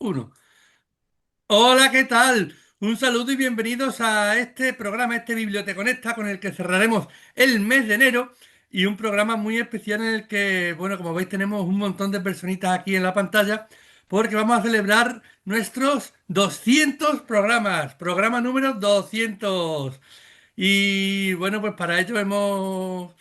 Uno. Hola, ¿qué tal? Un saludo y bienvenidos a este programa, este Biblioteconecta, con el que cerraremos el mes de enero y un programa muy especial en el que, bueno, como veis, tenemos un montón de personitas aquí en la pantalla porque vamos a celebrar nuestros 200 programas, programa número 200. Y bueno, pues para ello hemos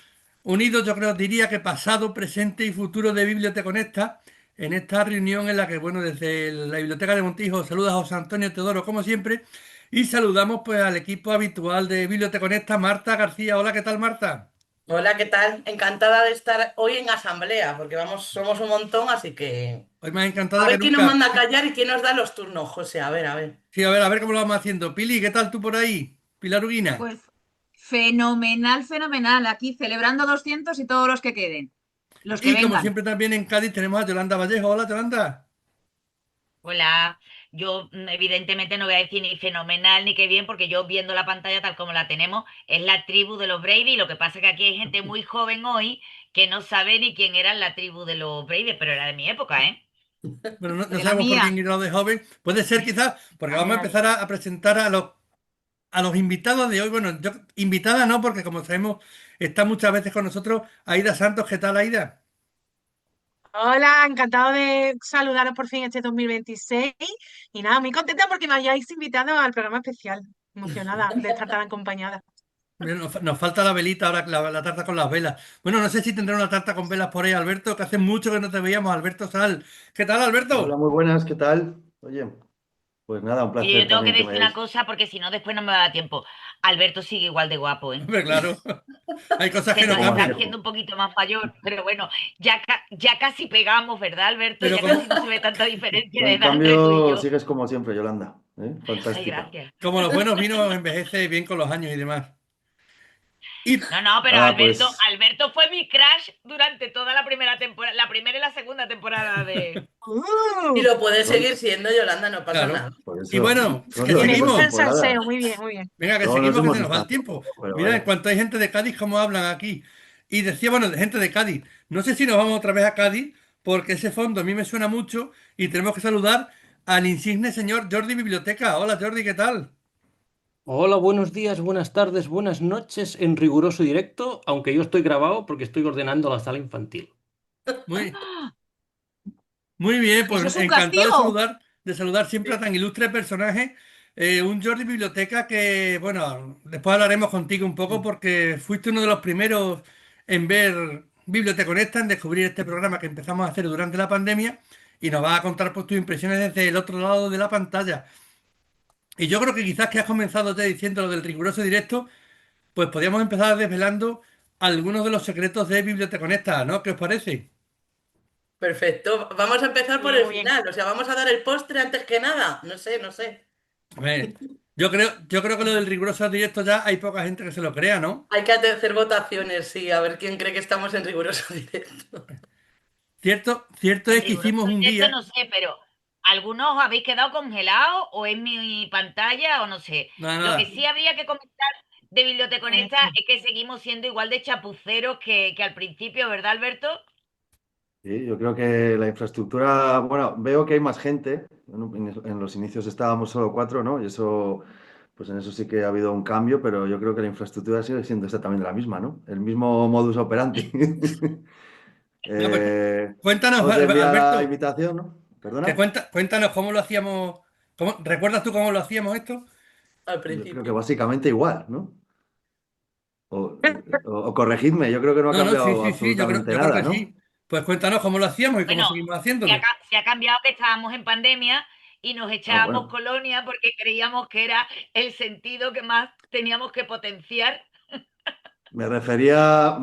unido, yo creo, diría que pasado, presente y futuro de Biblioteconecta en esta reunión en la que, bueno, desde la Biblioteca de Montijo saluda a José Antonio Teodoro, como siempre, y saludamos pues al equipo habitual de Biblioteconecta, Marta García. Hola, ¿qué tal, Marta? Hola, ¿qué tal? Encantada de estar hoy en asamblea, porque somos un montón, así que Hoy más a encantada que ver quién nos nunca. manda a callar y quién nos da los turnos, José. A ver, a ver. Sí, a ver cómo lo vamos haciendo. Pili, ¿qué tal tú por ahí? Pilar Uguina. Pues fenomenal, fenomenal. Aquí celebrando 200 y todos los que queden, los que Y como vengan. siempre también en Cádiz tenemos a Yolanda Vallejo. Hola, Yolanda. Hola, yo evidentemente no voy a decir ni fenomenal ni qué bien, porque yo viendo la pantalla tal como la tenemos, es la tribu de los Brady. Lo que pasa es que aquí hay gente muy joven hoy que no sabe ni quién era la tribu de los Brady, pero era de mi época, ¿eh? Bueno, no De la sabemos por mía. quién irá de joven. Puede ser quizás, porque Nadie, vamos a nadie. empezar a presentar a los invitados de hoy. Bueno, yo, invitada no, porque como sabemos, está muchas veces con nosotros Aida Santos. ¿Qué tal, Aida? Hola, encantado de saludaros por fin este 2026 y nada, muy contenta porque me hayáis invitado al programa especial. Emocionada de estar tan acompañada. Mira, nos falta la velita ahora, la tarta con las velas. Bueno, no sé si tendrá una tarta con velas por ahí, Alberto, que hace mucho que no te veíamos, Alberto Sal. ¿Qué tal, Hola, Alberto? muy buenas, ¿qué tal? Oye, pues nada, un Oye, placer yo tengo que también que me decir una hayáis... cosa porque si no después no me va a dar tiempo. Alberto sigue igual de guapo, ¿eh? Hombre, claro, hay cosas que Se no nos ¿Cómo está así? cambian. haciendo un poquito más mayor, pero bueno, ya casi pegamos, ¿verdad, Alberto? Pero Ya como, casi no se ve tanta diferencia No, de en edad entre tú y cambio, yo. sigues como siempre, Yolanda, ¿eh? Ay, Fantástica. gracias. como los buenos vinos envejece bien con los años y demás. Y No, no, pero Nada, Alberto, pues Alberto fue mi crush durante toda la primera temporada, la primera y la segunda temporada de... Y ¡Uh! lo puede seguir son, siendo, Yolanda, no pasa claro. nada. por Y eso, bueno, son que dos, Me dos gusta el seguimos. salseo, temporadas. muy bien, muy bien. Venga, que No nos seguimos, que hemos se nos va visto el hace tiempo. poco, pero Mira, en vale. cuanto hay gente de Cádiz, cómo hablan aquí. Y decía, bueno, de gente de Cádiz. No sé si nos vamos otra vez a Cádiz, porque ese fondo a mí me suena mucho y tenemos que saludar al insigne señor Jordi Biblioteca. Hola, Jordi, ¿qué tal? Hola, buenos días, buenas tardes, buenas noches en riguroso directo, aunque yo estoy grabado porque estoy ordenando la sala infantil. Muy, muy bien, Eso pues es un encantado castigo. de saludar siempre a tan ilustre personaje. Un Jordi Biblioteca que, bueno, después hablaremos contigo un poco porque fuiste uno de los primeros en ver Biblioteconecta, en descubrir este programa que empezamos a hacer durante la pandemia y nos vas a contar pues tus impresiones desde el otro lado de la pantalla. Y yo creo que quizás que has comenzado ya diciendo lo del riguroso directo, pues podríamos empezar desvelando algunos de los secretos de Biblioteconecta, ¿no? ¿Qué os parece? Perfecto. Vamos a empezar Muy por bien, el muy bien. final. O sea, vamos a dar el postre antes que nada. No sé, no sé. A ver, yo creo que lo del riguroso directo ya hay poca gente que se lo crea, ¿no? Hay que hacer votaciones, sí, a ver quién cree que estamos en riguroso directo. Cierto En es que riguroso hicimos un directo día. no sé, pero ¿algunos os habéis quedado congelados o en mi pantalla o no sé? Nada, Lo que nada. sí habría que comentar de Biblioteconesta Mm. es que seguimos siendo igual de chapuceros que al principio, ¿verdad, Alberto? Sí, yo creo que la infraestructura, bueno, veo que hay más gente. En los inicios estábamos solo cuatro, ¿no? Y eso, pues en eso sí que ha habido un cambio, pero yo creo que la infraestructura sigue siendo exactamente la misma, ¿no? El mismo modus operandi. No, pues Eh, cuéntanos, os envía la Alberto, invitación, ¿no? que ¿Perdona? cuéntanos cómo lo hacíamos. ¿Recuerdas tú cómo lo hacíamos esto? Al Yo creo que principio. básicamente igual, ¿no? O, o corregidme, yo creo que no ha No, no, sí, cambiado sí, sí, absolutamente yo creo nada, que ¿no? sí. Pues cuéntanos cómo lo hacíamos y cómo Bueno, seguimos haciéndolo. se ha cambiado que estábamos en pandemia y nos Ah, echábamos bueno. colonia porque creíamos que era el sentido que más teníamos que potenciar. Me refería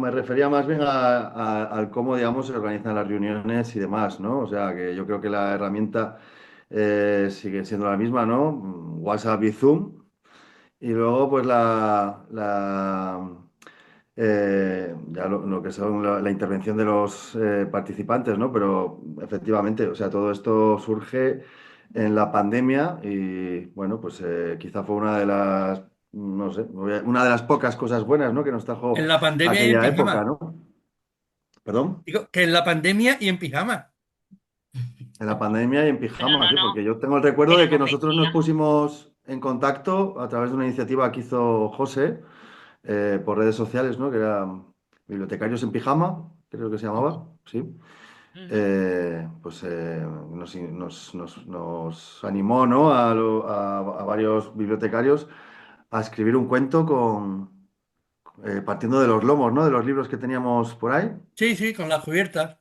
más bien al cómo, digamos, se organizan las reuniones y demás, ¿no? O sea, que yo creo que la herramienta sigue siendo la misma, ¿no? WhatsApp y Zoom. Y luego, pues, ya lo que son la intervención de los participantes, ¿no? Pero efectivamente, o sea, todo esto surge en la pandemia y, bueno, pues quizá fue una de las, no sé, una de las pocas cosas buenas, ¿no? Que nos trajo En la pandemia y en aquella época, pijama. ¿no? ¿Perdón? Digo, que en la pandemia y en pijama. En la pandemia y en No, pijama, no, sí, no, porque yo tengo el recuerdo de que éramos nosotros nos vecinos. pusimos en contacto a través de una iniciativa que hizo José por redes sociales, ¿no? Que era Bibliotecarios en Pijama, creo que se llamaba, sí. Ujú. Pues nos animó, ¿no? A varios bibliotecarios a escribir un cuento partiendo de los lomos, ¿no? De los libros que teníamos por ahí. Sí, sí, con las cubiertas.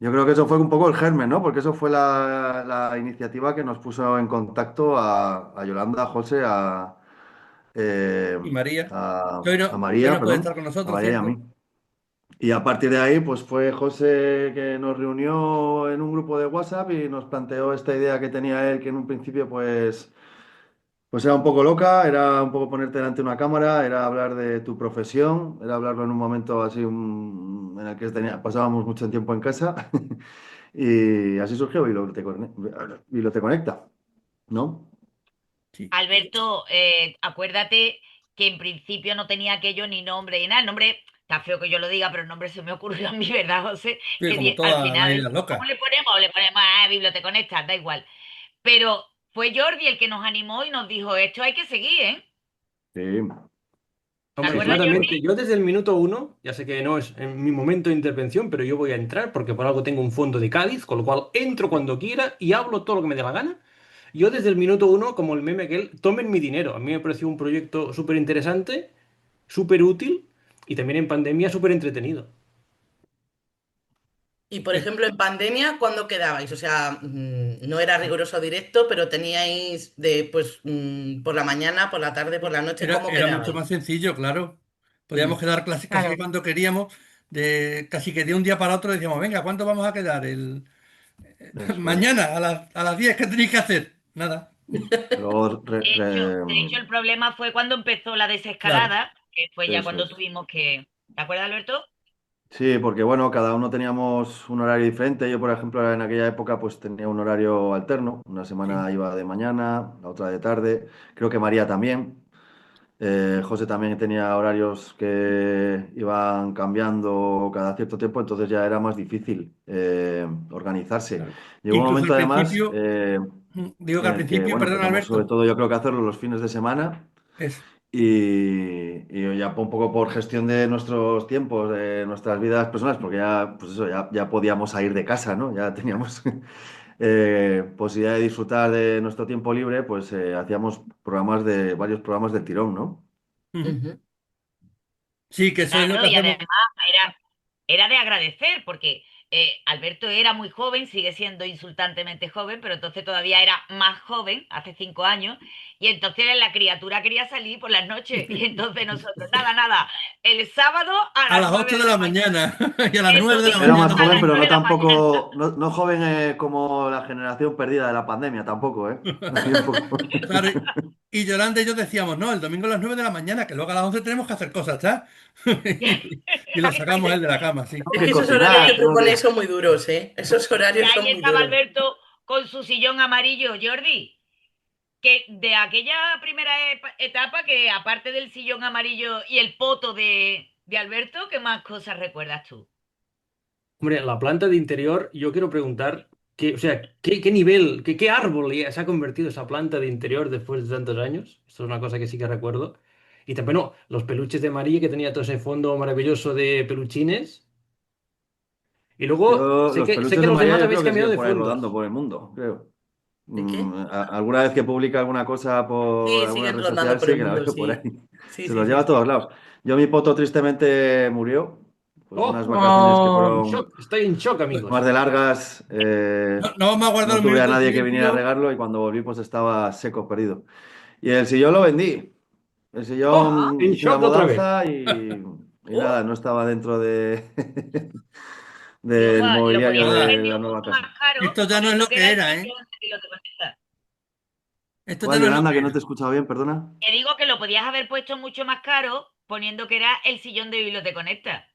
Yo creo que eso fue un poco el germen, ¿no? Porque eso fue la iniciativa que nos puso en contacto a Yolanda, a José, eh, Y María, que a hoy María, no puede estar perdón, con a nosotros, María y a ¿cierto? mí. Y a partir de ahí, pues fue José que nos reunió en un grupo de WhatsApp y nos planteó esta idea que tenía él, que en un principio, pues era un poco loca, era un poco ponerte delante de una cámara, era hablar de tu profesión, era hablarlo en un momento así en el que pasábamos mucho tiempo en casa. Y así surgió Bibliote Conecta, ¿no? Sí. Alberto, acuérdate que en principio no tenía aquello ni nombre ni nada. El nombre, está feo que yo lo diga, pero el nombre se me ocurrió a mí, ¿verdad, José? Sí, como Al todas las final, ideas ¿cómo locas. le ponemos? Le ponemos a Biblioteconecta, da igual. Pero fue Jordi el que nos animó y nos dijo, esto hay que seguir, ¿eh? Sí. ¿Te Sí, Hombre, acuerdas, sí. claramente, Jordi? yo desde el minuto uno, ya sé que no es en mi momento de intervención, pero yo voy a entrar porque por algo tengo un fondo de Cádiz, con lo cual entro cuando quiera y hablo todo lo que me dé la gana. Yo desde el minuto uno, como el meme aquel, tomen mi dinero. A mí me pareció un proyecto súper interesante, súper útil y también en pandemia súper entretenido. Y por Eh, ejemplo, en pandemia, ¿cuándo quedabais? O sea, no era riguroso directo, pero teníais pues, por la mañana, por la tarde, por la noche, ¿cómo Era mucho quedabais? más sencillo, claro. Podíamos Mm. quedar casi que Claro. cuando queríamos, casi que de un día para otro decíamos, venga, ¿cuánto vamos a quedar? Eso es. Mañana a las 10, ¿qué tenéis que hacer? Nada. Luego, De hecho, el problema fue cuando empezó la Claro. desescalada, que fue ya eso cuando es. tuvimos que... ¿Te acuerdas, Alberto? Sí, porque bueno, cada uno teníamos un horario diferente. Yo, por ejemplo, en aquella época pues tenía un horario alterno. Una Sí. semana iba de mañana, la otra de tarde. Creo que María también. José también tenía horarios que iban cambiando cada cierto tiempo, entonces ya era más difícil organizarse. Claro. Llegó un Incluso momento al además principio, digo que en al el que, principio, bueno, perdón, empezamos sobre Alberto, todo yo creo que hacerlo los fines de semana es, y ya un poco por gestión de nuestros tiempos, de nuestras vidas personales, porque ya, pues eso, ya podíamos salir de casa, ¿no? Ya teníamos posibilidad de disfrutar de nuestro tiempo libre, pues hacíamos varios programas del tirón, ¿no? ujú. Ujú. Sí, que eso es lo Claro, que y hacemos. además era de agradecer, porque Alberto era muy joven, sigue siendo insultantemente joven, pero entonces todavía era más joven, hace 5 años, y entonces la criatura quería salir por las noches, y entonces nosotros, nada, nada, el sábado a A las las 9 8 de de la la mañana. mañana y a las Eso, 9 de la eso, Era más mañana a joven, las también. pero no 9 de la mañana. tampoco, no joven como la generación perdida de la pandemia, tampoco, ¿eh? Así un poco. Claro, y Yolanda y yo decíamos, no, el domingo a las 9 de la mañana, que luego a las 11 tenemos que hacer cosas, ¿ya? Y lo sacamos él de la cama, sí. Tengo Es que que esos Y horarios cocinar, que ahí, tengo que... proponéis son muy duros, ¿eh? Esos y horarios ahí son muy estaba duros. Alberto con su sillón amarillo, Jordi, que de aquella primera etapa, que aparte del sillón amarillo y el poto de Alberto, ¿qué más cosas recuerdas tú? Hombre, la planta de interior, yo quiero preguntar, o sea, ¿qué nivel, qué árbol se ha convertido esa planta de interior después de tantos años? Esto es una cosa que sí que recuerdo. Y también, no, los peluches de María, que tenía todo ese fondo maravilloso de peluchines. Y luego, Los sé peluches que de los María demás yo habéis creo que cambiado siguen de por ahí rodando fondos. por el mundo, creo. ¿De qué? Alguna vez que publica alguna cosa por Sí, alguna siguen red rondando social, por sí, el que la mundo, veo por ahí. sí. Sí, Se sí, los sí, lleva a sí. todos lados. Yo mi poto tristemente murió, pues unas ¡Oh! vacaciones que Oh, fueron Estoy en shock, más amigos. de largas. No, no vamos a guardar No un tuve a minuto de nadie que viniera a silencio. regarlo y cuando volví pues estaba seco, perdido. Y el sillón lo vendí. El ¡Oh! Ah, sillón En hice la shock otra vez. mudanza y nada, oh, no estaba dentro Digo, del "Buah, lo mobiliario podías haber Nada, de la vendido nueva mucho casa. más caro, esto ya no es poniendo lo que era que el era, ¿eh? sillón de lo que contesta". Esto ya ¿Cuál, no es lo Yolanda, que que no te he era. escuchado bien, perdona? Que digo que lo podías haber puesto mucho más caro, poniendo que era el sillón de Biblioteconecta.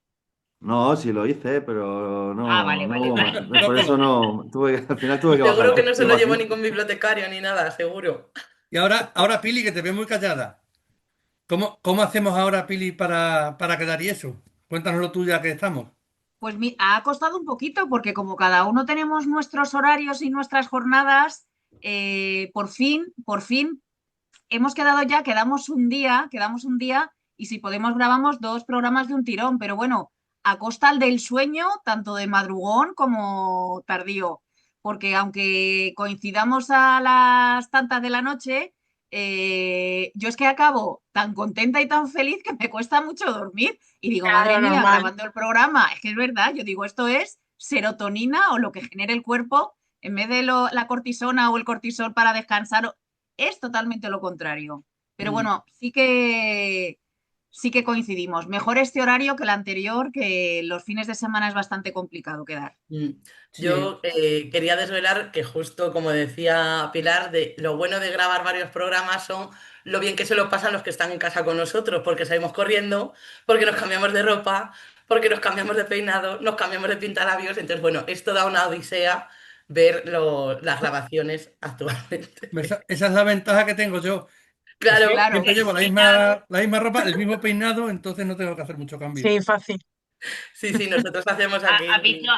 No, sí lo hice, pero Ah, no, vale, no vale, hubo vale. más. Por eso no, al final tuve que bajar el seguro que no se precio, lo más llevó bien. ningún bibliotecario ni nada, seguro. Y ahora, Pili, que te veo muy callada. ¿Cómo hacemos ahora, Pili, para quedar y eso? Cuéntanos lo tuya que estamos. Pues ha costado un poquito porque como cada uno tenemos nuestros horarios y nuestras jornadas, por fin hemos quedado ya, quedamos un día y si podemos grabamos dos programas de un tirón, pero bueno, a costa del sueño, tanto de madrugón como tardío, porque aunque coincidamos a las tantas de la noche, yo es que acabo tan contenta y tan feliz que me cuesta mucho dormir y digo, madre Claro, mía, normal. grabando el programa, es que es verdad, yo digo, esto es serotonina o lo que genere el cuerpo en vez de la cortisona o el cortisol para descansar, es totalmente lo contrario. Pero Mm. bueno, sí que coincidimos. Mejor este horario que el anterior, que los fines de semana es bastante complicado quedar. Sí. Yo quería desvelar que justo como decía Pilar, lo bueno de grabar varios programas son lo bien que se lo pasan los que están en casa con nosotros, porque salimos corriendo, porque nos cambiamos de ropa, porque nos cambiamos de peinado, nos cambiamos de pintalabios. Entonces, bueno, esto da una odisea ver las grabaciones actualmente. Esa es la ventaja que tengo yo, que Claro, Claro, siempre llevo Peinado. la misma ropa, el mismo peinado, entonces no tengo que hacer mucho cambio. Sí, fácil. sí, sí, nosotros hacemos ¿Has aquí. visto,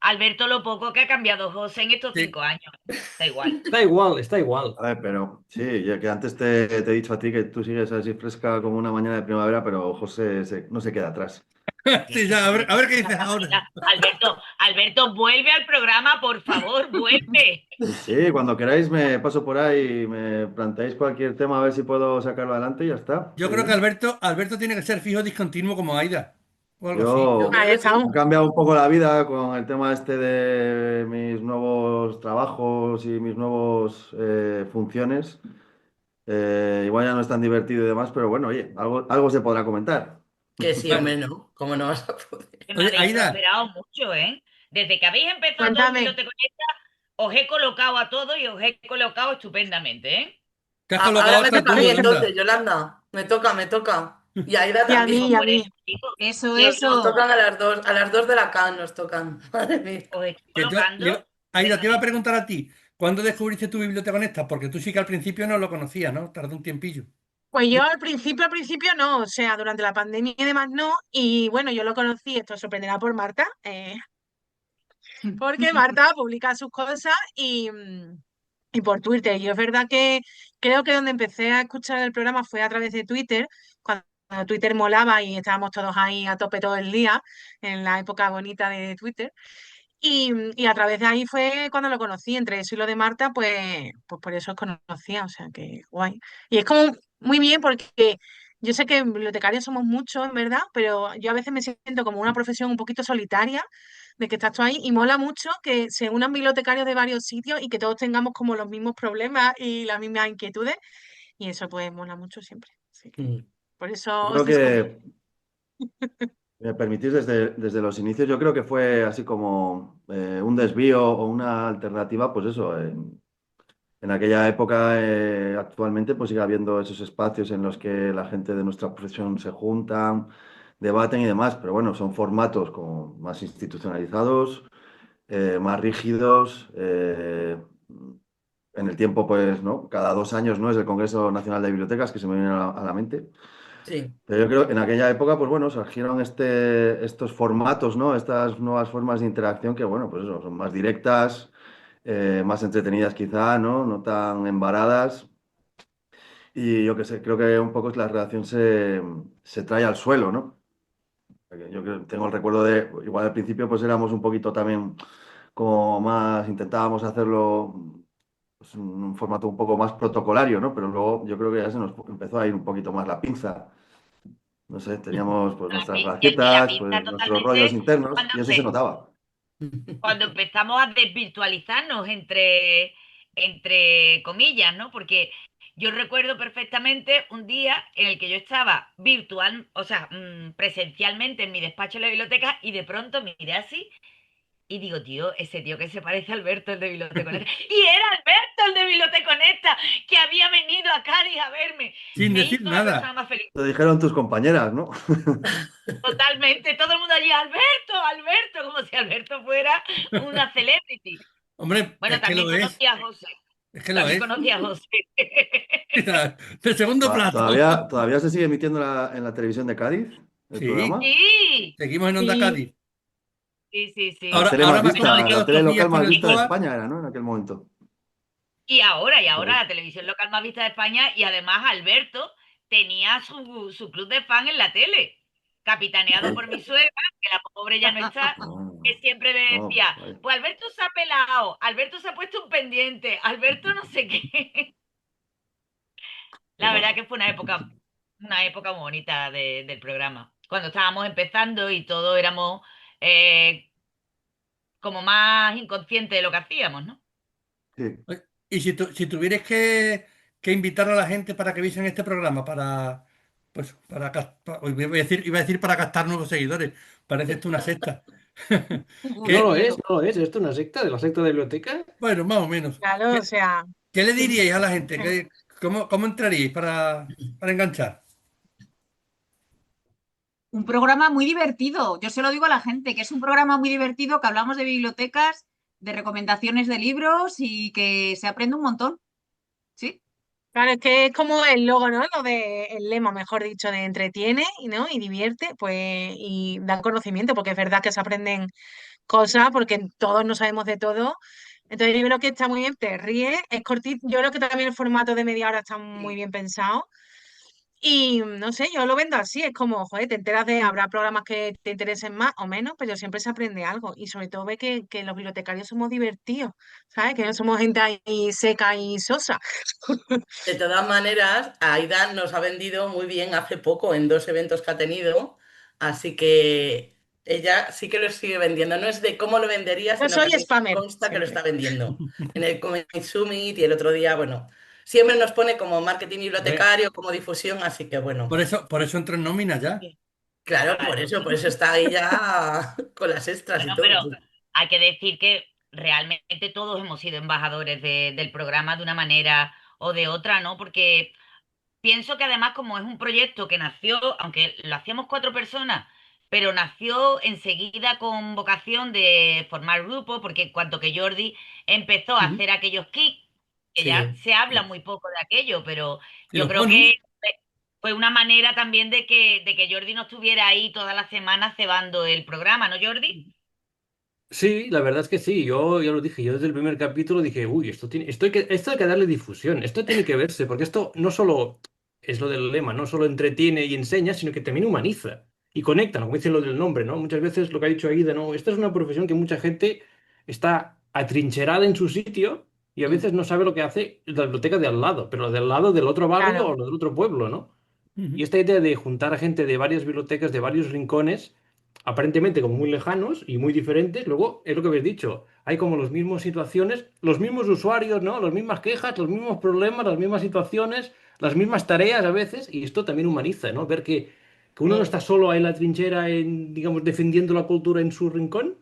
Alberto, lo poco que ha cambiado José en estos Sí. 5 años? Da igual. Está igual, está igual. A ver, pero sí, ya que antes te he dicho a ti que tú sigues así fresca como una mañana de primavera, pero José no se queda atrás. Sí, ya, a ver qué dices ahora. Mira, Alberto, vuelve al programa, por favor, vuelve. Sí, cuando queráis me paso por ahí y me planteáis cualquier tema a ver si puedo sacarlo adelante y ya está. Yo creo que Alberto tiene que ser fijo discontinuo como Aida, o algo así. Yo Yo creo Ahí que sí. me ha estamos. cambiado un poco la vida con el tema este de mis nuevos trabajos y mis nuevos funciones. Igual ya no es tan divertido y demás, pero bueno, oye, algo se podrá comentar. Que sí, Bueno, hombre, ¿no? ¿Cómo no vas a poder? Que me oye, habéis Aida, prosperado mucho, ¿eh? Desde que habéis empezado todo el Cuéntame. Biblioteca Conecta, os he colocado a todos y os he colocado estupendamente, ¿eh? te has Ahora colocado me hasta toca a tú, mí anda. entonces, Yolanda. Me toca. Y Aida Y a mí, también. y a Por mí. eso, chicos, Eso, que Nos eso. tocan a las dos de la CAN nos tocan. Madre mía. os estoy Que colocando Aida, te iba a estupendamente. preguntar a ti, ¿cuándo descubriste tu biblioteca honesta? Porque tú sí que al principio no lo conocías, ¿no? Tardó un tiempillo. Pues yo al principio no, o sea, durante la pandemia y demás no, y bueno, yo lo conocí, esto sorprenderá por Marta, porque Marta publica sus cosas y por Twitter. Y es verdad que creo que donde empecé a escuchar el programa fue a través de Twitter, cuando Twitter molaba y estábamos todos ahí a tope todo el día, en la época bonita de Twitter. Y a través de ahí fue cuando lo conocí, entre eso y lo de Marta, pues por eso os conocía, o sea que guay. Y es como muy bien porque yo sé que bibliotecarios somos muchos, en verdad, pero yo a veces me siento como una profesión un poquito solitaria, de que estás tú ahí, y mola mucho que se unan bibliotecarios de varios sitios y que todos tengamos como los mismos problemas y las mismas inquietudes, y eso pues mola mucho siempre. Así que Mm. por Yo eso os creo descubrí. que, me permitís, desde los inicios, yo creo que fue así como un desvío o una alternativa, pues eso, en aquella época, actualmente, pues sigue habiendo esos espacios en los que la gente de nuestra profesión se juntan, debaten y demás, pero bueno, son formatos como más institucionalizados, más rígidos. En el tiempo, pues, ¿no? Cada 2 años, ¿no? Es el Congreso Nacional de Bibliotecas que se me viene a la mente. Sí. Pero yo creo que en aquella época, pues bueno, surgieron estos formatos, ¿no? Estas nuevas formas de interacción que, bueno, pues eso, son más directas, más entretenidas quizá, ¿no? No tan embaradas. Y yo qué sé, creo que un poco la relación se trae al suelo, ¿no? Porque tengo el recuerdo de, igual al principio pues éramos un poquito también como más, intentábamos hacerlo pues, en un formato un poco más protocolario, ¿no? Pero luego yo creo que ya se nos empezó a ir un poquito más la pinza. No sé, teníamos pues nuestras Y la gracietas, pinza pues nuestros rollos totalmente internos cuando, y eso se notaba. cuando empezamos a desvirtualizarnos entre comillas, ¿no? Porque yo recuerdo perfectamente un día en el que yo estaba virtual, o sea, presencialmente en mi despacho en la biblioteca y de pronto miré así y digo, tío, ese tío que se parece a Alberto, el de Biblioteconesta. Y era Alberto, el de Biblioteconesta, que había venido a Cádiz a verme. Sin Me decir hizo la persona nada. más feliz. Te dijeron tus compañeras, ¿no? Totalmente, todo el mundo allí, Alberto, Alberto, como si Alberto fuera una celebrity. Hombre, Bueno, es que también lo es. conocí a José, Es que lo también es. conocí a José. De segundo plato. Todavía se sigue emitiendo en la televisión de Cádiz el Sí, programa. Sí, seguimos en Onda Sí, Cádiz. Sí, sí, sí. La tele Ahora más me ha vista, comunicado la tele estos días local con más el vista de COAC. España era, ¿no? En aquel momento. Y ahora Joder. la televisión local más vista de España y además Alberto tenía su club de fan en la tele, capitaneado por mi suegra, que la pobre ya no está, que No, siempre me no, decía, vaya. pues Alberto se ha pelado, Alberto se ha puesto un pendiente, Alberto no sé qué. Qué La verdad majo. que fue una época muy bonita del programa, cuando estábamos empezando y todos éramos eh, como más inconscientes de lo que hacíamos, ¿no? Sí. Y si tuvierais que invitar a la gente para que viesen este programa, pues, iba a decir para captar nuevos seguidores, parece esto una secta. Uy, No qué ¿Qué? lo es, miedo. no lo es. ¿Esto es una secta de la secta de biblioteca? Bueno, más o menos. Claro, o sea, ¿Qué le diríais a la gente? ¿Cómo entraríais para enganchar? Un programa muy divertido. Yo se lo digo a la gente, que es un programa muy divertido, que hablamos de bibliotecas, de recomendaciones de libros y que se aprende un montón. Sí, claro, es que es como el logo, ¿no? Lo de, el lema, mejor dicho, de entretiene, ¿no? Y divierte, pues, y da conocimiento, porque es verdad que se aprenden cosas, porque todos no sabemos de todo. Entonces yo creo que está muy bien, te ríes, es cortito. Yo creo que también el formato de media hora está muy Sí. bien pensado. Y no sé, yo lo vendo así, es como, joder, te enteras de, habrá programas que te interesen más o menos, pero siempre se aprende algo. Y sobre todo ve que los bibliotecarios somos divertidos, ¿sabes? Que no somos gente ahí seca y sosa. De todas maneras, Aida nos ha vendido muy bien hace poco en 2 eventos que ha tenido, así que ella sí que lo sigue vendiendo. No es de cómo lo vendería, Yo sino que soy a mí me spammer, consta que lo siempre. está vendiendo. En el Comedy Summit y el otro día, bueno, siempre nos pone como marketing Hombre, bibliotecario, como difusión, así que bueno, Por eso entró en nómina ya. Sí. claro, Claro. por eso está ahí ya con las extras y Bueno, todo. pero hay que decir que realmente todos hemos sido embajadores del programa de una manera o de otra, ¿no? Porque pienso que además como es un proyecto que nació, aunque lo hacíamos 4 personas, pero nació enseguida con vocación de formar grupo, porque en cuanto que Jordi empezó a Ujú. hacer aquellos kicks, que ya Sí. se habla muy poco de aquello, pero Y yo los creo que bonus. fue una manera también de que Jordi no estuviera ahí toda la semana cebando el programa, ¿no, Jordi? sí, la verdad es que sí, yo ya lo dije, yo desde el primer capítulo dije, uy, esto hay que darle difusión, esto tiene que verse, porque esto no solo es lo del lema, no solo entretiene y enseña, sino que también humaniza y conecta, ¿no? Como dice lo del nombre, ¿no? Muchas veces lo que ha dicho Aida, ¿no? Esta es una profesión que mucha gente está atrincherada en su sitio y a Mm. veces no sabe lo que hace la biblioteca de al lado, pero del lado del otro barrio Claro. o del otro pueblo, ¿no? Y Ujú. esta idea de juntar a gente de varias bibliotecas, de varios rincones, aparentemente como muy lejanos y muy diferentes, luego es lo que habéis dicho, hay como las mismas situaciones, los mismos usuarios, ¿no? Las mismas quejas, los mismos problemas, las mismas situaciones, las mismas tareas a veces, y esto también humaniza, ¿no? Ver que uno no Mm. está solo ahí en la trinchera, digamos, defendiendo la cultura en su rincón,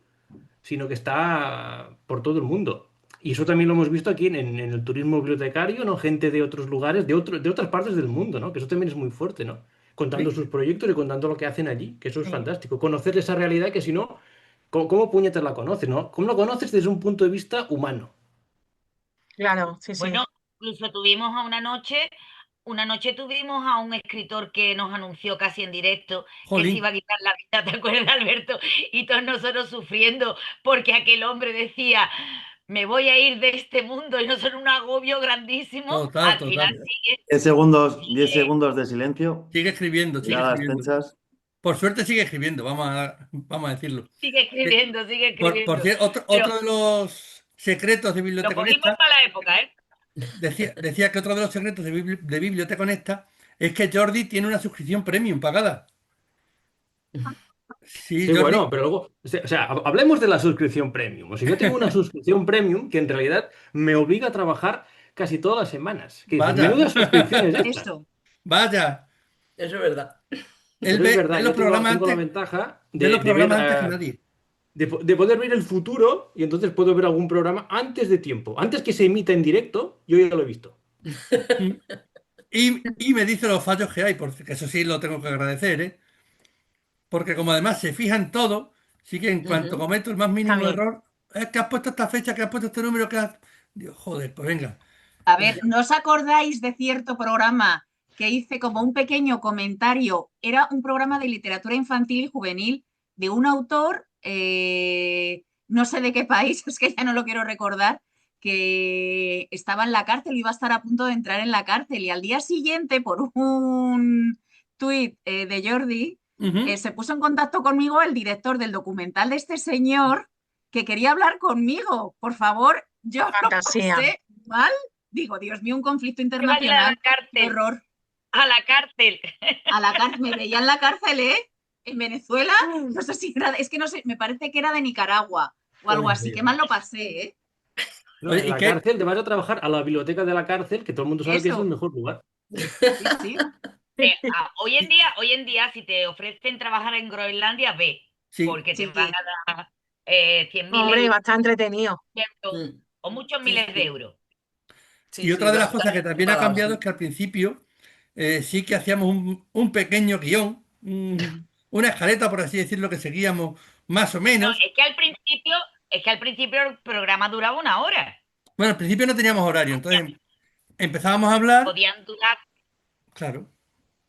sino que está por todo el mundo. Y eso también lo hemos visto aquí en el turismo bibliotecario, ¿no? Gente de otros lugares, de otras partes del mundo, ¿no? Que eso también es muy fuerte, ¿no? Contando Sí. sus proyectos y contando lo que hacen allí, que eso es Sí, fantástico. Conocer esa realidad que si no, ¿cómo puñetas la conoces, no? ¿Cómo lo conoces desde un punto de vista humano? claro, sí, sí. Bueno, incluso tuvimos una noche tuvimos a un escritor que nos anunció casi en directo que se iba Jolín. a quitar la vida, ¿te acuerdas, Alberto? Y todos nosotros sufriendo porque aquel hombre decía, me voy a ir de este mundo y no son un agobio grandísimo. Total, Al final total. sigue, 10 segundos de silencio, Sigue escribiendo, sigue miradas escribiendo. tensas. Por suerte sigue escribiendo, vamos a decirlo. sigue Que, escribiendo, sigue por escribiendo. cierto, otro, Pero otro de los secretos de lo Biblioteca cogimos en Honesta, mala época, ¿eh? decía que otro de los secretos de Biblioteca Honesta es que Jordi tiene una suscripción premium pagada. Sí, Sí, Jordi, bueno, pero luego, o sea, hablemos de la suscripción premium. O sea, yo tengo una suscripción premium que en realidad me obliga a trabajar casi todas las semanas. Que dices, vaya, menuda suscripción es esta. eso. vaya. Eso es verdad. Él Pero es ve verdad, los yo tengo, programas tengo la antes, ventaja ve los de ver, programas antes que nadie. de poder ver el futuro y entonces puedo ver algún programa antes de tiempo. Antes que se emita en directo, yo ya lo he visto. Mm. Y me dice los fallos que hay, porque eso sí lo tengo que agradecer, ¿eh? Porque como además se fijan todo, sí que en cuanto Ujú. cometo el más Está mínimo bien. error, es que has puesto esta fecha, que has puesto este número, que has... Digo, joder, pues venga. A ver, ¿no os acordáis de cierto programa que hice como un pequeño comentario? Era un programa de literatura infantil y juvenil de un autor no sé de qué país, es que ya no lo quiero recordar, que estaba en la cárcel, iba a estar a punto de entrar en la cárcel y al día siguiente, por un tuit de Jordi, Ujú. se puso en contacto conmigo el director del documental de este señor que quería hablar conmigo. Por favor, yo lo Fantasía. pasé mal. Digo, Dios mío, un conflicto Te van a ir a la internacional. Qué cárcel, horror. a la cárcel. A la cárcel, me veía en la cárcel, ¿eh? En Venezuela, no sé si era, es que no sé, me parece que era de Nicaragua o algo así. Qué mal lo pasé, ¿eh? No, Oye, en ¿y la qué? cárcel te vas a trabajar a la biblioteca de la cárcel, que todo el mundo sabe que es el Eso, mejor lugar. sí, sí. Hoy en día, si te ofrecen trabajar en Groenlandia, ve, Sí. porque te Sí, van sí, a dar 100.000 Hombre, euros va a estar entretenido. Mm. o muchos Sí, miles de sí, euros. sí, Y sí, otra de va a las estar cosas que bien también ha pagado, cambiado es sí. que al principio sí que hacíamos un pequeño guión, una escaleta, por así decirlo, que seguíamos más o No, menos. es que al principio el programa duraba 1 hora. Bueno, al principio no teníamos horario, entonces empezábamos a hablar, Podían durar. claro.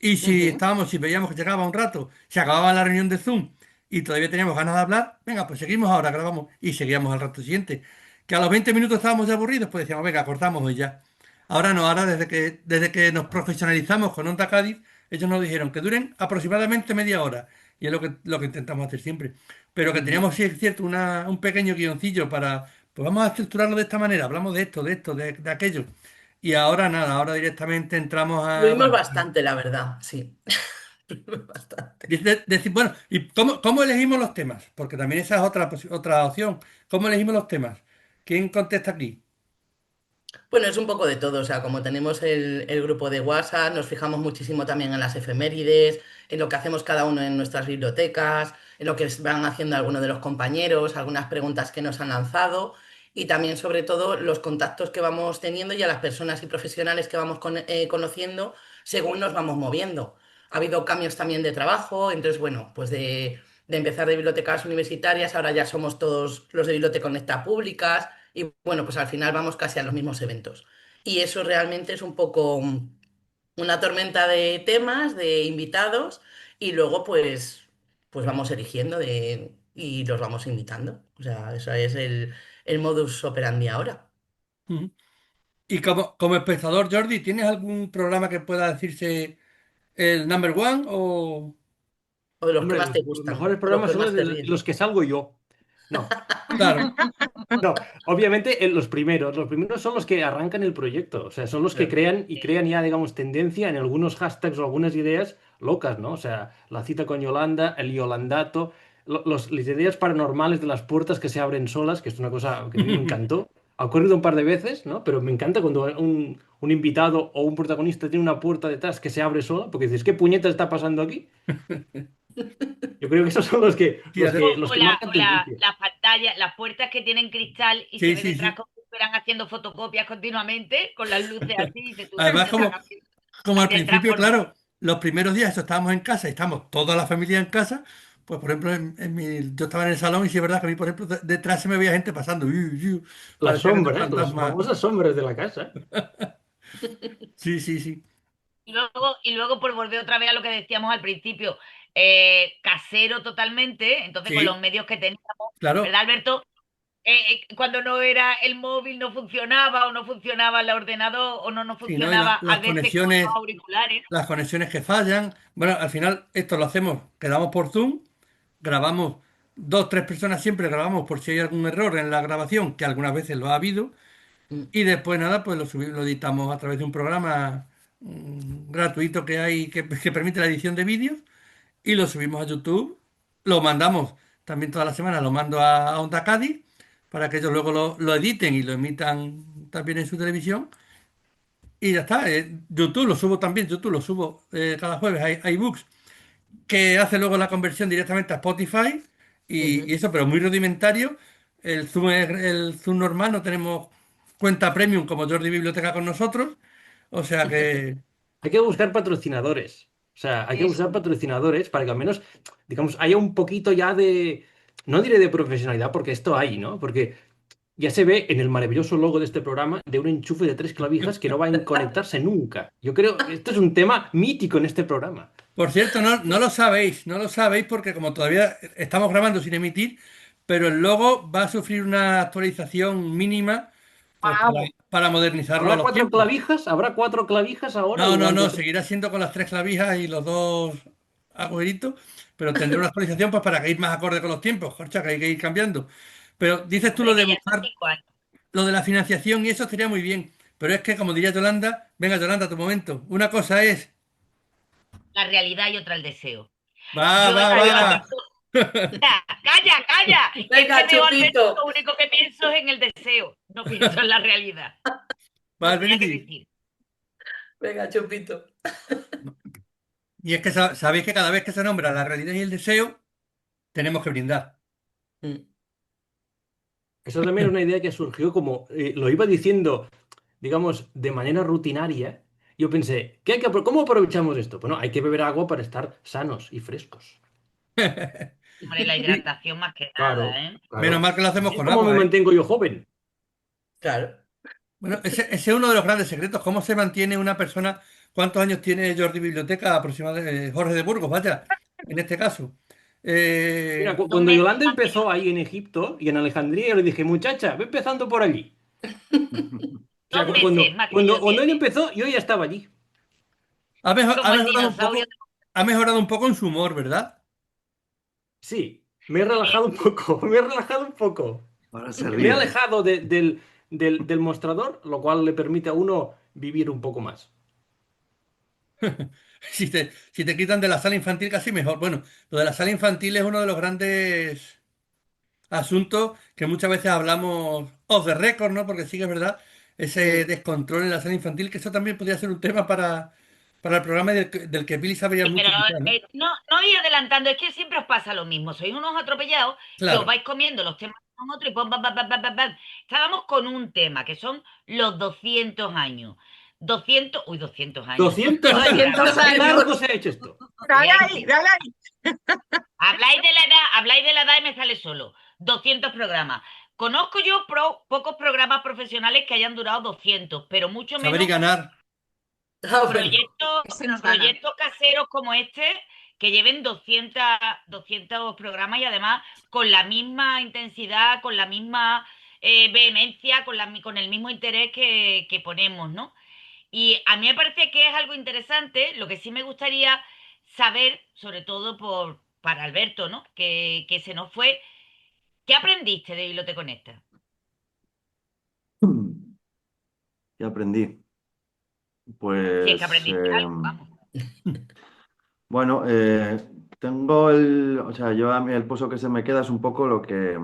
Y Ujú. si veíamos que llegaba un rato, se acababa la reunión de Zoom y todavía teníamos ganas de hablar, venga, pues seguimos ahora, grabamos y seguíamos al rato siguiente. Que a los 20 minutos estábamos ya aburridos, pues decíamos, venga, cortamos hoy ya. Ahora no, ahora desde que nos profesionalizamos con Onda Cádiz, ellos nos dijeron que duren aproximadamente media hora. Y es lo que intentamos hacer siempre. Pero que Ujú. teníamos, sí es cierto, un pequeño guioncillo pues vamos a estructurarlo de esta manera, hablamos de aquello. Y ahora nada, ahora directamente entramos a, Fluimos bueno, bastante, la verdad, sí. Fluimos bastante. decir, bueno, ¿y cómo elegimos los temas? Porque también esa es otra opción. ¿Cómo elegimos los temas? ¿Quién contesta aquí? Bueno, es un poco de todo, o sea, como tenemos el grupo de WhatsApp, nos fijamos muchísimo también en las efemérides, en lo que hacemos cada uno en nuestras bibliotecas, en lo que van haciendo algunos de los compañeros, algunas preguntas que nos han lanzado y también, sobre todo, los contactos que vamos teniendo y a las personas y profesionales que vamos conociendo según nos vamos moviendo. Ha habido cambios también de trabajo, entonces, bueno, pues de empezar de bibliotecas universitarias, ahora ya somos todos los de Biblioteca Conecta Públicas. Y bueno, pues al final vamos casi a los mismos eventos. Y eso realmente es un poco una tormenta de temas, de invitados, y luego pues vamos eligiendo y los vamos invitando. O sea, eso es el modus operandi ahora. Ujú. Y como espectador, Jordi, ¿tienes algún programa que pueda decirse el number one o...? O de los que Hombre, más te los gustan, mejores o los programas que son más los te de ríes. los que salgo yo. No, Claro. no. Obviamente los primeros son los que arrancan el proyecto. O sea, son los que Claro. crean y crean ya, digamos, tendencia en algunos hashtags o algunas ideas locas, ¿no? O sea, la cita con Yolanda, el Yolandato, las ideas paranormales de las puertas que se abren solas, que es una cosa que a mí me encantó. Ha ocurrido un par de veces, ¿no? Pero me encanta cuando un invitado o un protagonista tiene una puerta detrás que se abre sola, porque dices, ¿qué puñeta está pasando aquí? Yo creo que esos son los que, Sí, los que, los O que la, marcan o la- tendencia. las pantallas, las puertas que tienen cristal y se sí, ve sí, detrás sí. como si estuvieran haciendo fotocopias continuamente con las luces así y dices tú, ¿qué Además, están como, haciendo? como Y al detrás principio, por claro, los primeros días eso, estábamos en casa y estamos toda la familia en casa, pues por ejemplo, yo estaba en el salón y sí es verdad que a mí, por ejemplo, detrás se me veía gente pasando, Las parecía que otro sombras, las fantasma. famosas sombras de la casa. Sí, sí, sí. y luego por volver otra vez a lo que decíamos al principio, casero totalmente, entonces con los Sí, medios que teníamos, claro. ¿verdad, Alberto? Cuando no era el móvil no funcionaba o no funcionaba el ordenador o no Sí, ¿no? Y funcionaba a veces con los auriculares. las conexiones que fallan. Bueno, al final esto lo hacemos, quedamos por Zoom, grabamos dos, tres personas siempre grabamos por si hay algún error en la grabación, que algunas veces lo ha habido, Mm. y después nada, pues lo editamos a través de un programa gratuito que hay que permite la edición de vídeos y lo subimos a YouTube. Lo mandamos también toda la semana, lo mando a Onda Cádiz para que ellos luego lo editen y lo emitan también en su televisión. Y ya está. YouTube lo subo también, YouTube lo subo cada jueves a iBooks, que hace luego la conversión directamente a Spotify y Ujú. eso, pero muy rudimentario. El Zoom normal, no tenemos cuenta premium como Jordi Biblioteca con nosotros. O sea que, Hay que buscar patrocinadores. O sea, hay que buscar Eso. patrocinadores para que al menos, digamos, haya un poquito ya de, no diré de profesionalidad, porque esto hay, ¿no? Porque ya se ve en el maravilloso logo de este programa de un enchufe de 3 clavijas que no va a conectarse nunca. Yo creo que esto es un tema mítico en este programa. Por cierto, no lo sabéis, no lo sabéis porque como todavía estamos grabando sin emitir, pero el logo va a sufrir una actualización mínima, pues Guau. para modernizarlo a ¿Habrá los cuatro tiempos. clavijas? ¿Habrá cuatro clavijas ahora en No, no, lugar de no, tres? seguirá siendo con las tres clavijas y los dos agujeritos, pero tendré una actualización pues para que ir más acorde con los tiempos, Jorge, que hay que ir cambiando. Pero dices tú lo Hombre, de que ya son buscar 5 años. lo de la financiación y eso estaría muy bien. Pero es que, como diría Yolanda, venga Yolanda, tu momento. Una cosa es, La realidad y otra el deseo. va, Yo es va, que Ahí no va. va. pienso. Calla, calla. Que es que Venga, veo al Alberto, Chupito. lo único que pienso es en el deseo. No pienso en la realidad. Va, Lo tenía que Beniti. decir. Venga, Chupito. Y es que sabéis que cada vez que se nombra la realidad y el deseo, tenemos que brindar. Mm. Eso también es una idea que surgió como lo iba diciendo, digamos, de manera rutinaria. Yo pensé, ¿cómo aprovechamos esto? Bueno, hay que beber agua para estar sanos y frescos. Hombre, la Y hidratación más que nada, Claro, ¿eh? menos claro. mal que lo hacemos Así es con como me agua, ¿eh? mantengo yo joven. Claro. Bueno, ese es uno de los grandes secretos. ¿Cómo se mantiene una persona? ¿Cuántos años tiene Jordi Biblioteca aproximadamente? Jorge de Burgos, vaya, en este caso. Mira, Eh, Un cuando mes Yolanda antes. empezó ahí en Egipto y en Alejandría, yo le dije, muchacha, ve empezando por allí. O sea, Dos meses más que yo cuando él tiene. empezó, yo ya estaba allí. ha Como el mejorado un dinosaurio. poco, ha mejorado un poco en su humor, ¿verdad? Sí, me he relajado un poco, me he relajado un poco. Ahora se Me he ríe. alejado del mostrador, lo cual le permite a uno vivir un poco más. Si te quitan de la sala infantil, casi mejor. Bueno, lo de la sala infantil es uno de los grandes asuntos que muchas veces hablamos off the record, ¿no? Porque sí que es verdad, ese Mm. descontrol en la sala infantil, que eso también podría ser un tema para el programa del que Pili sabría Sí, pero mucho, quizá, ¿no? no ir adelantando, es que siempre os pasa lo mismo. Sois unos atropellados que os Claro. vais comiendo los temas con otro y pum, pam, pam, pam, pam, pam, pam. Estábamos con un tema que son los 200 años. 200 años. 200 años. 200 Qué largo años. se ha hecho esto. Dale ahí, Efectivamente. dale ahí. Habláis de la edad y me sale solo. 200 programas. Conozco yo pocos programas profesionales que hayan durado 200, pero mucho Saber y menos ganar. Ah, bueno. Ese nos gana. proyectos caseros como este que lleven 200 programas y además con la misma intensidad, con la misma vehemencia, con el mismo interés que ponemos, ¿no? Y a mí me parece que es algo interesante, lo que sí me gustaría saber, sobre todo para Alberto, ¿no? Que se nos fue, ¿qué aprendiste de Biblioteconesta? ¿Qué aprendí? Si es que Pues aprendiste algo, vamos. bueno, o sea, yo a mí el pozo que se me queda es un poco lo que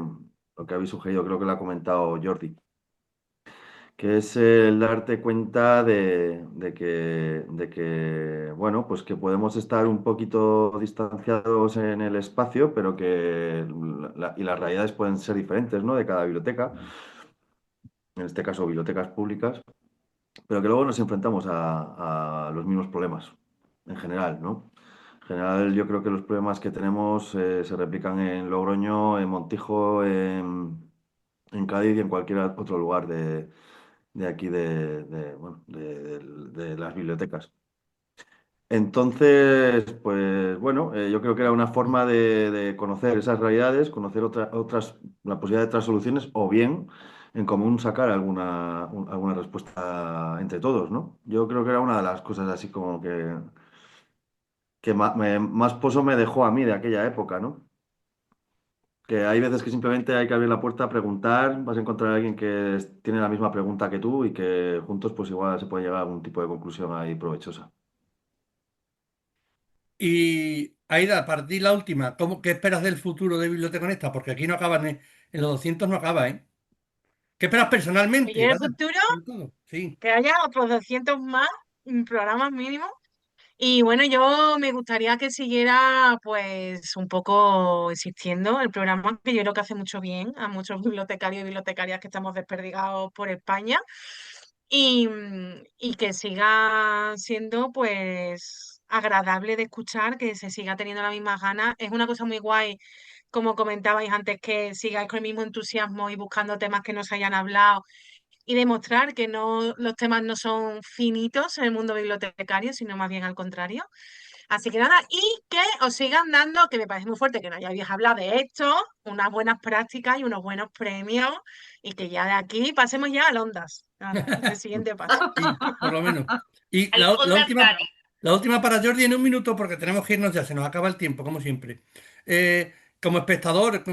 habéis sugerido, creo que lo ha comentado Jordi, que es el darte cuenta de que, bueno, pues que podemos estar un poquito distanciados en el espacio, pero que y las realidades pueden ser diferentes, ¿no? De cada biblioteca, en este caso bibliotecas públicas, pero que luego nos enfrentamos a los mismos problemas en general, ¿no? En general, yo creo que los problemas que tenemos se replican en Logroño, en Montijo, en Cádiz y en cualquier otro lugar de aquí, bueno, de las bibliotecas. Entonces, pues bueno, yo creo que era una forma de conocer esas realidades, conocer la posibilidad de otras soluciones o bien en común sacar alguna respuesta entre todos, ¿no? Yo creo que era una de las cosas así como que más pozo me dejó a mí de aquella época, ¿no? Que hay veces que simplemente hay que abrir la puerta, preguntar, vas a encontrar a alguien que tiene la misma pregunta que tú y que juntos pues igual se puede llegar a algún tipo de conclusión ahí provechosa. Y Aida, para ti la última, ¿qué esperas del futuro de Biblioteconesta? Porque aquí no acaban, en los 200 no acaba, ¿eh? ¿Qué esperas Y personalmente? en el Vaya, futuro, sobre todo. Sí. que haya otros 200 más programas mínimos. Y bueno, yo me gustaría que siguiera pues un poco existiendo el programa, que yo creo que hace mucho bien a muchos bibliotecarios y bibliotecarias que estamos desperdigados por España. Y que siga siendo pues agradable de escuchar, que se siga teniendo las mismas ganas. Es una cosa muy guay, como comentabais antes, que sigáis con el mismo entusiasmo y buscando temas que no se hayan hablado y demostrar que no, los temas no son finitos en el mundo bibliotecario, sino más bien al contrario. Así que nada, y que os sigan dando, que me parece muy fuerte que no hayáis hablado de esto, unas buenas prácticas y unos buenos premios, y que ya de aquí pasemos ya al Ondas, el siguiente paso. Y por lo menos. Y Al la Ondas última, Cádiz. la última para Jordi en un minuto, porque tenemos que irnos ya, se nos acaba el tiempo, como siempre. Como espectador,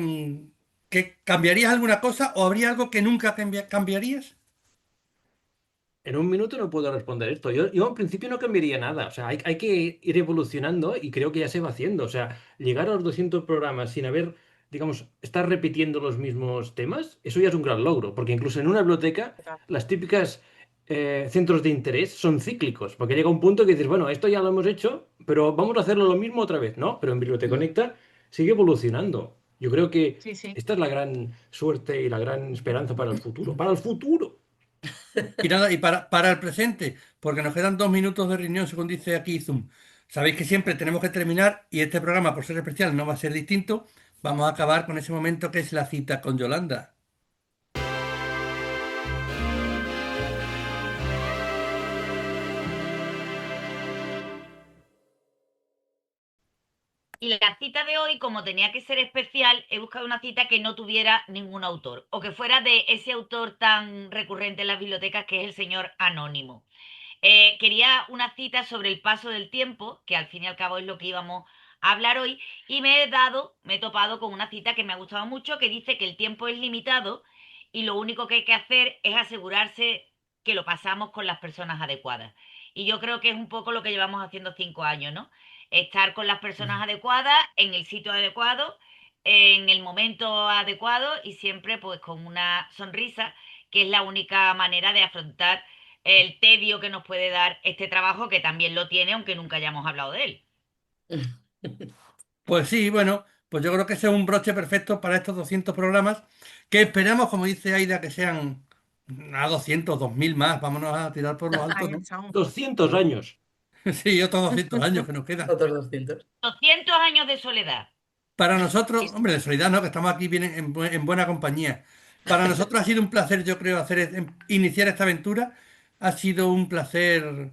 ¿qué, cambiarías alguna cosa o habría algo que nunca cambiarías? En un minuto no puedo responder esto. Yo en principio no cambiaría nada. O sea, hay que ir evolucionando y creo que ya se va haciendo. O sea, llegar a los 200 programas sin haber, digamos, estar repitiendo los mismos temas, eso ya es un gran logro. Porque incluso en una biblioteca, las típicas centros de interés son cíclicos. Porque llega un punto que dices, bueno, esto ya lo hemos hecho, pero vamos a hacerlo lo mismo otra vez, ¿no? Pero en Biblioteca Conecta sigue evolucionando. Yo creo que Sí, sí. esta es la gran suerte y la gran esperanza para el futuro. ¡Para el futuro! Y nada, y para el presente, porque nos quedan 2 minutos de reunión, según dice aquí Zoom. Sabéis que siempre tenemos que terminar y este programa, por ser especial, no va a ser distinto. Vamos a acabar con ese momento que es la cita con Yolanda. Y la cita de hoy, como tenía que ser especial, he buscado una cita que no tuviera ningún autor o que fuera de ese autor tan recurrente en las bibliotecas que es el señor Anónimo. Quería una cita sobre el paso del tiempo, que al fin y al cabo es lo que íbamos a hablar hoy, y me he topado con una cita que me ha gustado mucho, que dice que el tiempo es limitado y lo único que hay que hacer es asegurarse que lo pasamos con las personas adecuadas. Y yo creo que es un poco lo que llevamos haciendo 5 años, ¿no? Estar con las personas adecuadas, en el sitio adecuado, en el momento adecuado y siempre pues con una sonrisa, que es la única manera de afrontar el tedio que nos puede dar este trabajo, que también lo tiene, aunque nunca hayamos hablado de él. Pues sí, bueno, pues yo creo que ese es un broche perfecto para estos 200 programas, que esperamos, como dice Aida, que sean a 200, 2000 más. Vámonos a tirar por lo alto, Ahí ¿no? estamos. 200 años. Sí, otros 200 años que nos quedan. Otros 200. 200 años de soledad. Para nosotros, hombre, de solidaridad, ¿no? Que estamos aquí bien en buena compañía. Para nosotros ha sido un placer, yo creo, iniciar esta aventura. Ha sido un placer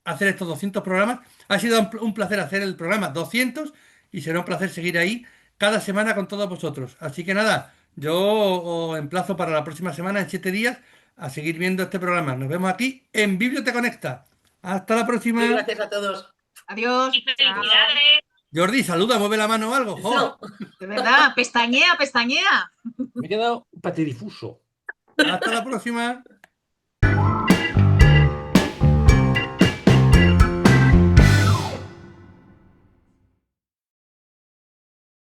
hacer estos 200 programas. Ha sido un placer hacer el programa 200 y será un placer seguir ahí cada semana con todos vosotros. Así que nada, yo os emplazo para la próxima semana, en 7 días, a seguir viendo este programa. Nos vemos aquí en Biblioteca Conecta. Hasta la Mil próxima. gracias a todos. Adiós. Y felicidades. Jordi, saluda, mueve la mano o algo. ¡Jo! No. De verdad, pestañea, pestañea. Me he quedado patidifuso. Hasta la próxima.